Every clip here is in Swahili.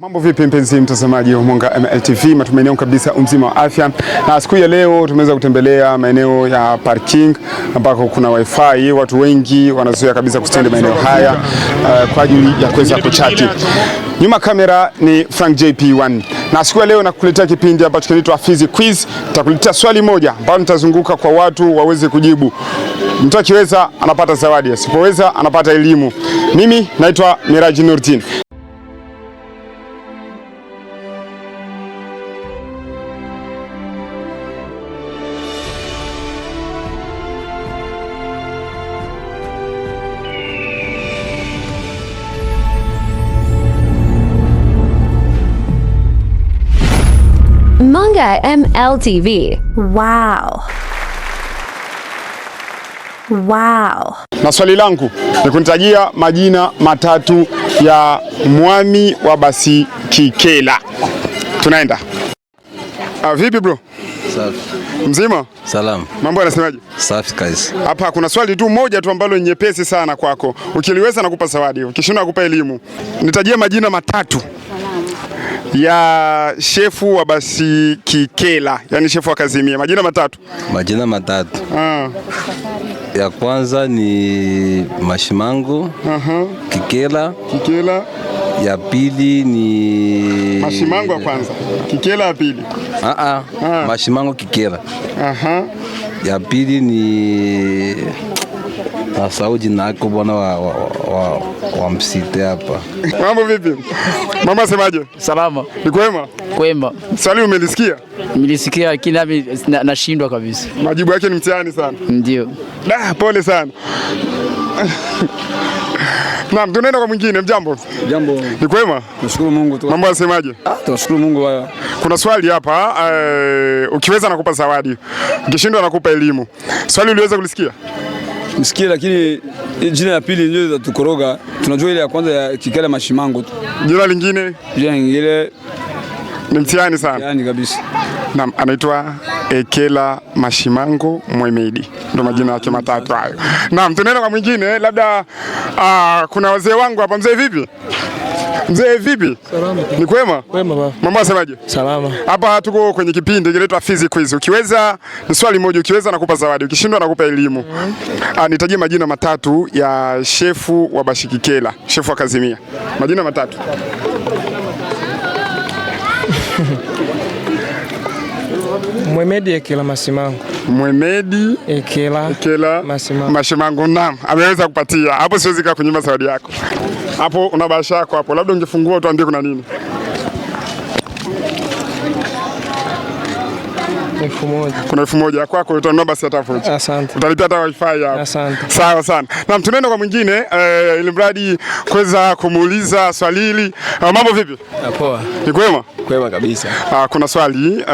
Mambo vipi mpenzi mtazamaji wa Mwanga MLTV, matumaini kabisa mzima wa afya. Na siku ya leo tumeweza kutembelea maeneo ya parking ambako kuna wifi, watu wengi wanazoea kabisa kustendi maeneo haya kwa ajili ya kuweza kuchati. Nyuma kamera ni Frank JP1. Na siku ya leo nakuletea kipindi ambacho kinaitwa Fizi Quiz. Nitakuletea swali moja ambalo nitazunguka kwa watu waweze kujibu. Mtu akiweza anapata zawadi, asipoweza anapata elimu. Mimi naitwa Miraji Nurdin. Mwanga MLTV. Wow. Wow. Na swali langu ni kunitajia majina matatu ya mwami wa Basikikela. Tunaenda. Vipi bro? Safi. Mzima? Salam. Mambo yanasemaje? Safi guys. Hapa kuna swali tu moja tu ambalo nyepesi sana kwako. Ukiliweza nakupa zawadi, ukishindwa nakupa elimu. Nitajie majina matatu ya shefu wa Basikikela, yani shefu wa Kazimia. Majina matatu. Majina matatu. Ya kwanza ni Mashimango. Kikela. Kikela. Ya pili ni Mashimango ya kwanza. Kikela ya pili. Mashimango Kikela. Ya pili ni Saudi nako bwana wa msite hapa. Mambo vipi? Mama semaje? Salama. Ni kwema? Kwema. Swali umelisikia? Nilisikia lakini nami nashindwa kabisa. Majibu yake ni mtihani sana. Ndio. Pole sana. Naam, tunaenda kwa mwingine. Mjambo? Jambo. Ni kwema? Nashukuru Mungu tu. Mambo yanasemaje? Tunashukuru Mungu bwana. Kuna swali hapa, ukiweza nakupa zawadi. Ukishindwa nakupa elimu. Swali uliweza kulisikia? Nisikie, lakini jina la pili ndio tukoroga. Tunajua ile ya kwanza ya Kikela Mashimango tu. Jina lingine? Jina lingine ni mtihani sana. Yani kabisa. Naam, anaitwa Ekela Mashimango Mwemedi. Ndio majina yake matatu hayo. Naam, tunaenda kwa mwingine. Labda kuna wazee wangu hapa. Mzee vipi? Mzee vipi? Salama. Ni kwema? Kwema baba. Mambo yanasemaje? Salama. Hapa tuko kwenye kipindi kinaitwa Fizi Quiz. Ukiweza ni swali moja, ukiweza nakupa zawadi, ukishindwa nakupa elimu. Nitajie majina matatu ya shefu wa Basikikela, shefu wa Kazimia. Majina matatu. Mwemedi Ekela Mashimango. Mwemedi Ekela Mashimango. Naam, ameweza kupatia. Hapo siwezi kaa kunyima zawadi yako. Hapo una bahasha yako hapo. Labda ungefungua utuambie kuna nini. 1000. Kuna 1000 kwako, utanunua basi hata vocha. Asante. Utalipia hata wifi hapo. Asante. Sawa sana. Na tunaenda kwa mwingine ili mradi kuweza kumuuliza swali hili. Mambo vipi? Poa. Ni kwema? Kwema kabisa. Kuna swali,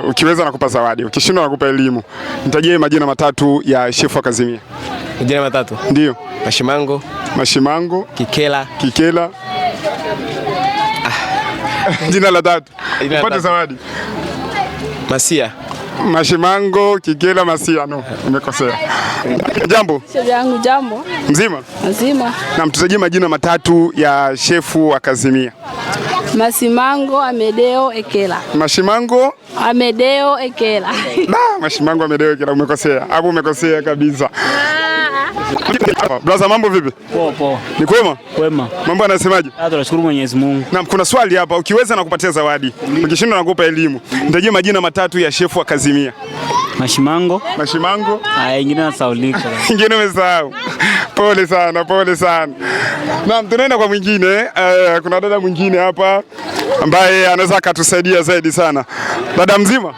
ukiweza nakupa zawadi, ukishindwa nakupa elimu. Nitajie majina matatu ya shefu wa Kazimia. Majina matatu? Ndio. Mashimango. Kikela. Jina la tatu. Upate zawadi. Masia. Mashimango, Kikela, Masia. No, umekosea. Jambo. Jambo. Mzima? Mzima. Na mtutajie majina matatu ya shefu wa Kazimia. Mashimango Amedeo Ekela. Mashimango Amedeo Ekela. Mashimango Amedeo Ekela, umekosea. Hapo umekosea kabisa. Brother, mambo vipi? Poa. Ni kwema? Kwema. Mambo yanasemaje? Tunashukuru Mwenyezi Mungu. Na kuna swali hapa, ukiweza nakupatia zawadi. Ukishindwa nakupa elimu. Nitajie majina matatu ya shefu wa Kazimia. Mashimango. Ingine nasaulika. Ingine umesahau. Pole sana. Naam, tunaenda kwa mwingine. Kuna dada mwingine hapa ambaye anaweza akatusaidia zaidi sana. Dada mzima?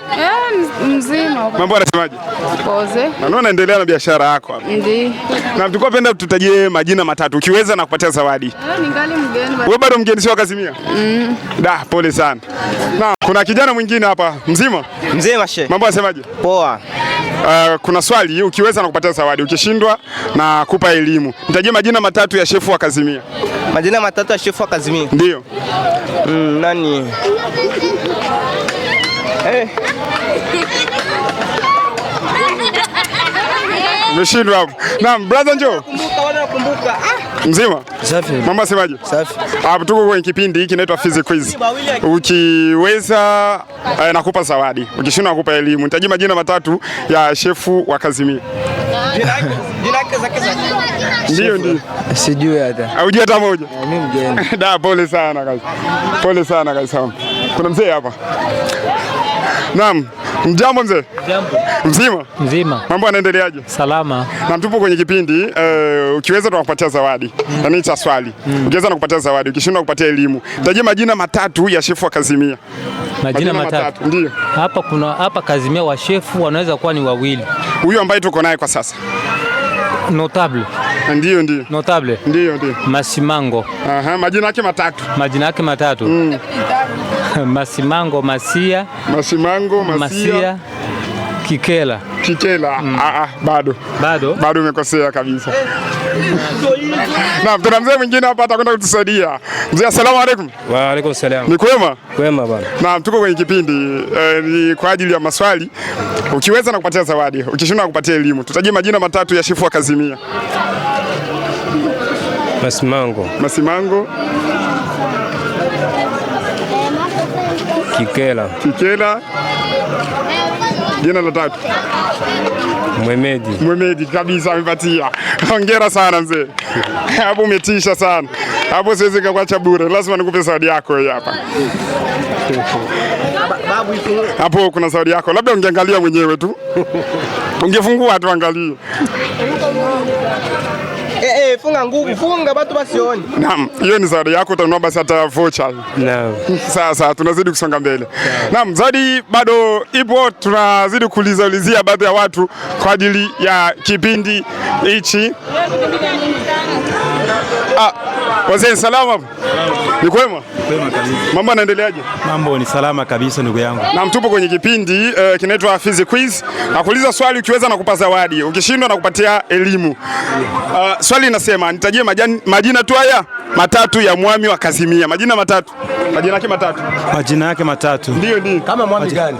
Mzima. Mambo yanasemaje? Poze. Na unaendelea na biashara yako hapa? Ndiyo. Na tulikuwa penda tutajie majina matatu. Ukiweza nakupatia zawadi. Ningali mgeni. Wewe bado mgeni sio wa Kazimia? Pole sana. Na kuna kijana mwingine hapa. Mzima? Mzima she. Mambo yanasemaje? Poa. Kuna swali, ukiweza nakupatia zawadi, ukishindwa na kupa elimu. Nitajie majina matatu ya shefu wa Kazimia. Majina matatu ya shefu wa Kazimia? Ndio. Nani? Umeshindwa hapo. Naam, brother njoo. Kumbuka. Mzima? Safi. Mambo asemaje? Safi. Hapo tuko kwenye kipindi hiki kinaitwa Fizi Quiz. Ukiweza nakupa zawadi. Ukishindwa nakupa elimu. Nitajie majina matatu ya shefu wa Kazimia. Ndio. Sijui hata. Hujui hata moja? Mimi mgeni. Da, pole sana guys. Pole sana guys. Kuna mzee hapa. Naam. Mjambo mzee? Jambo. Mzima? Mzima. Mambo yanaendeleaje? Salama. Na tupo kwenye kipindi ukiweza tunakupatia zawadi. Yaani cha swali. Ukiweza nakupatia zawadi, ukishindwa kupatia elimu. Tajia majina matatu ya shefu wa Kazimia. Majina matatu. Ndio. Hapa Kazimia wa shefu wanaweza kuwa ni wawili. Huyu ambaye tuko naye kwa sasa. Notable. Ndio. Notable. Ndio. Masimango. Aha, majina yake matatu. Majina yake matatu. Masimango, Masia. Masimango, Masia. Kikela. Bado umekosea kabisa. Na tuna mzee mwingine hapa atakwenda kutusaidia. Mzee, asalamu alaykum. Wa alaykum salam. Ni kwema? Kwema bwana. Na tuko kwenye kipindi ni kwa ajili ya maswali. Ukiweza na kupatia zawadi, ukishindwa na kupatia elimu. Tutajie majina matatu ya shefu wa Kazimia. Masimango. Kikela. Jina la tatu. Mwemedi kabisa amepatia. Hongera sana mzee. Hapo umetisha sana. Hapo siwezi kukuacha bure. Lazima nikupe zawadi yako hii hapa. Hapo kuna zawadi yako. Labda ungeangalia mwenyewe tu. Ungefungua tu angalie. Funga watu basione. Naam, hiyo ni zawadi yako, utanunua basi hata voucher. Naam. Sasa tunazidi kusonga mbele. Naam, zawadi bado ipo, tunazidi kuulizia baadhi ya watu kwa ajili ya kipindi hichi. Wazee salama. Ni kwema? Kwema kabisa. Mambo yanaendeleaje? Mambo ni salama kabisa ndugu yangu. Na tupo kwenye kipindi kinaitwa Fizi Quiz. Nakuuliza swali, ukiweza nakupa zawadi, ukishindwa nakupatia elimu. Swali linasema nitajie majina tu haya matatu ya mwami wa Kazimia. Majina matatu. Majina yake matatu. Ndio. Kama mwami gani?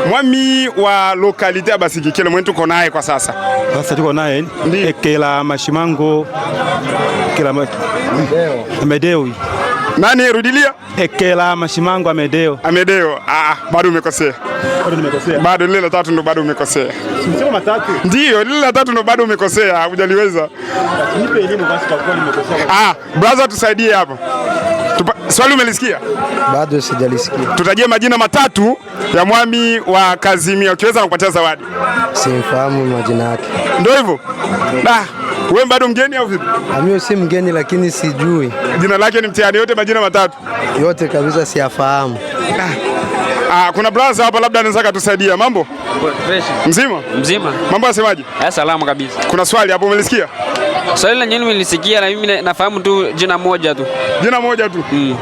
Mwami wa lokalite ya Basikikele mwetu tuko naye kwa sasa. Sasa tuko naye Ekela Mashimango Amedeo. Nani rudilia? Ekela Mashimango Amedeo. Bado umekosea. Bado lile la tatu ndo bado umekosea. Sio matatu. Ndio, lile la tatu ndo bado umekosea, hujaliweza. Nipe elimu basi kwa kweli nimekosea. Brother tusaidie hapo. Swali umelisikia? Bado sijalisikia. Tutajie majina matatu ya mwami wa Kazimia, ukiweza nakupatia zawadi. Simfahamu majina yake. Ndio hivyo? Wewe bado mgeni au vipi? Mimi si mgeni lakini sijui. Jina lake ni mtihani, yote majina matatu. Yote kabisa siyafahamu. Kuna brother hapa labda anaweza kutusaidia. Mambo? Fresh. Mzima. Mambo yasemaje? Salama kabisa. Kuna swali hapo umelisikia? Swali lenyewe nimelisikia na mimi nafahamu tu jina moja tu.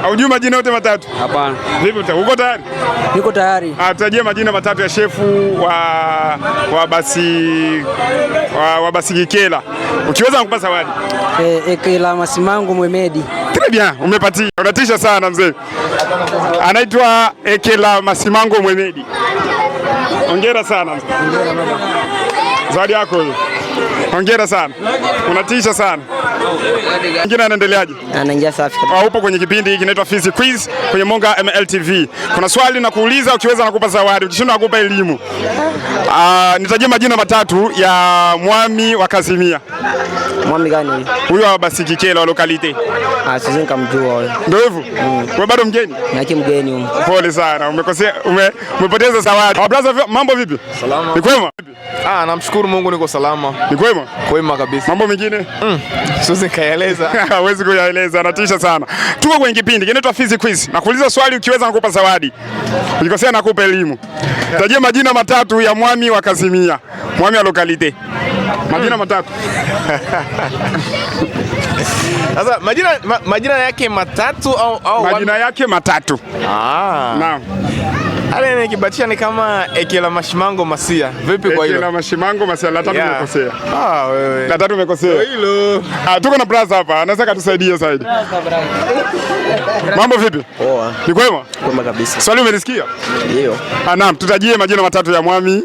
Haujui majina yote matatu? Hapana. Vipi uko tayari? Niko tayari. Tutajie majina matatu ya shefu wa Basikikela. Ukiweza nakupa zawadi. Ekela Masimango Mwemedi. Très bien, umepatia. Unatisha sana mzee. Anaitwa Ekela Masimango Mwemedi. Hongera sana. Zawadi yako hiyo. Hongera sana. Unatisha sana. Mwingine anaendeleaje? Anaingia safi. Upo kwenye kipindi hiki kinaitwa Fizi Quiz kwenye Monga MLTV. Kuna swali na kuuliza, ukiweza nakupa zawadi, ukishindwa nakupa elimu. Nitajie majina matatu ya mwami wa Kazimia. Mwami gani? Huyo wa Basikikele wa lokalite. Siwezi nikamjua huyo. Ndio hivyo? Wewe bado mgeni? Naki mgeni huyo. Pole sana. Umekosea, umepoteza zawadi. Brother, mambo vipi? Salama. Ni kwema? Namshukuru Mungu niko salama. Ni kwema? Kwema kabisa. Mambo mengine? Siwezi nikaeleza. Hawezi kuyaeleza, anatisha sana. Tuko kwenye kipindi kinaitwa Fizi Quiz. Nakuuliza swali, ukiweza nakupa zawadi. Ukikosea nakupa elimu. Tajia majina matatu ya mwami wa Kazimia. Mwami wa lokalite. Majina matatu. Sasa majina yake matatu au majina yake matatu. Naam. Ale nikibatisha ni kama Ekela Mashimango Masia. Vipi kwa hilo? Ekela Mashimango Masia, la tatu umekosea. Ah, wewe. La tatu umekosea. Hilo. Tuko na brother hapa, anaweza kutusaidia zaidi. Mambo vipi? Poa. Ni kwema? Kwema kabisa. Swali umelisikia? Ndio. Naam, tutajie majina matatu ya mwami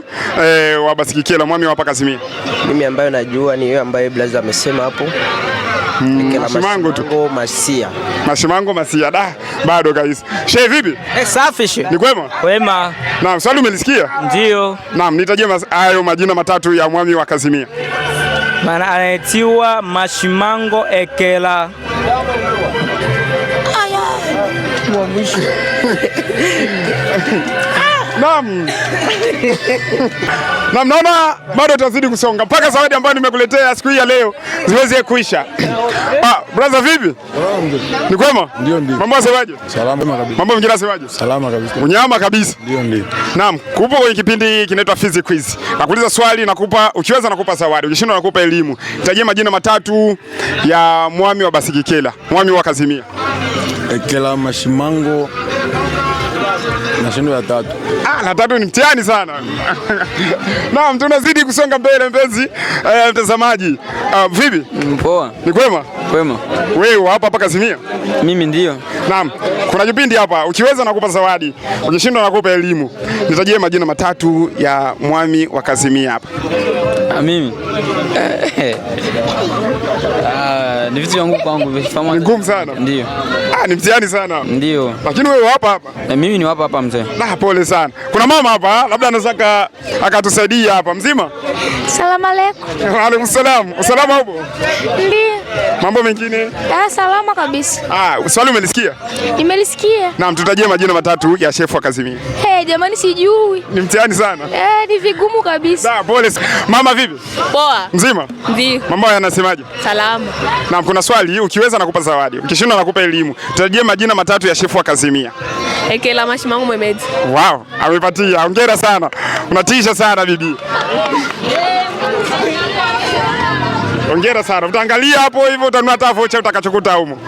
wa Basikikela, mwami wa hapa Kasimia. Mimi ambayo najua ni yeye ambaye blaza amesema hapo. Mashimango tu. Masia. Mashimango Masia. Bado guys. Shehe vipi? Safi she. Ni kwema? Kwema. Naam, swali umelisikia? Ndio. Naam, nitajie hayo majina matatu ya mwami wa Kasimia. Maana anaitiwa Mashimango Ekela. Naam. Naam, naona bado tutazidi kusonga mpaka zawadi ambayo nimekuletea siku hii ya leo ziweze kuisha. Brother vipi? Ni kwema? Ndio. Mambo yasewaje? Salama kabisa. Mambo mengine yasewaje? Salama kabisa. Unyama kabisa. Ndio. Naam, kupo kwenye kipindi kinaitwa Fizi Quiz. Nakuuliza swali, nakupa, ukiweza nakupa zawadi, ukishindwa nakupa elimu. Nitajie majina matatu ya mwami wa Basikikela, mwami wa Kasimia. Ekela Mashimango na tatu. La tatu ni mtihani sana. Naam, tunazidi kusonga mbele mpenzi mtazamaji. Vipi? Poa. Ni kwema? Kwema. Wewe hapa Kasimia? Mimi ndio. Naam, kuna kipindi hapa, ukiweza nakupa zawadi, ukishindwa nakupa elimu. Nitajie majina matatu ya mwami wa Kasimia hapa. Mimi. Ni vitu vyangu kwangu vifahamu. Ni ngumu sana. Ndio. Ni mtihani sana. Ndio. Lakini wewe hapa. Mimi ni hapa mzee. Pole sana. Kuna mama hapa, labda anaweza akatusaidia hapa. Mzima? Salamu alaykum. Wa alaykum salaam. Usalama upo? Ndio. Mambo mengine? Salama kabisa. Swali umelisikia? Nimelisikia. Naam, tutajie majina matatu ya shefu wa Kasimia. Jamani sijui. Ni mtihani sana. Ni vigumu kabisa. Pole. Mama vipi? Poa. Mzima? Ndio. Mambo yanasemaje? Salama. Naam, kuna swali, ukiweza nakupa zawadi, ukishindwa nakupa elimu. Tutajie majina matatu ya shefu wa Kasimia. Ekela Mashimango Mohamed. Wow, amepatia. Hongera sana. Unatisha sana bibi. Hongera sana. Utaangalia hapo hivyo utanunua hata vocha utakachokuta humo.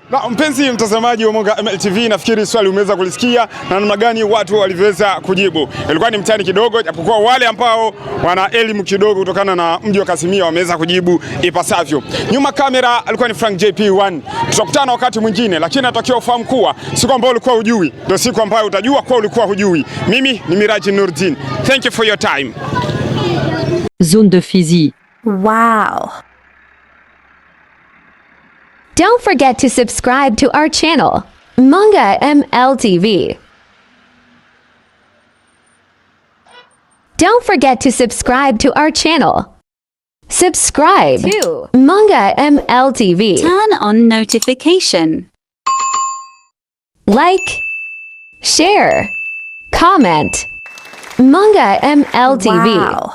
Na mpenzi mtazamaji wa Mwanga MLTV, nafikiri swali umeweza kulisikia na namna gani watu walivyoweza kujibu. Ilikuwa ni mtihani kidogo, japokuwa wale ambao wana elimu kidogo kutokana na mji wa Kasimia wameweza kujibu ipasavyo. Nyuma kamera alikuwa ni Frank JP1. Tutakutana wakati mwingine, lakini natakiwa ufahamu kuwa siku ambayo ulikuwa hujui ndio siku ambayo utajua kwa ulikuwa hujui. Mimi ni Miraji Nurdin. Thank you for your time. Zone de Fizi. Wow. Don't forget to subscribe to our channel, Mwanga MLTV. Don't forget to subscribe to our channel. Subscribe to Mwanga MLTV. Turn on notification. Like, share, comment. Mwanga MLTV. Wow.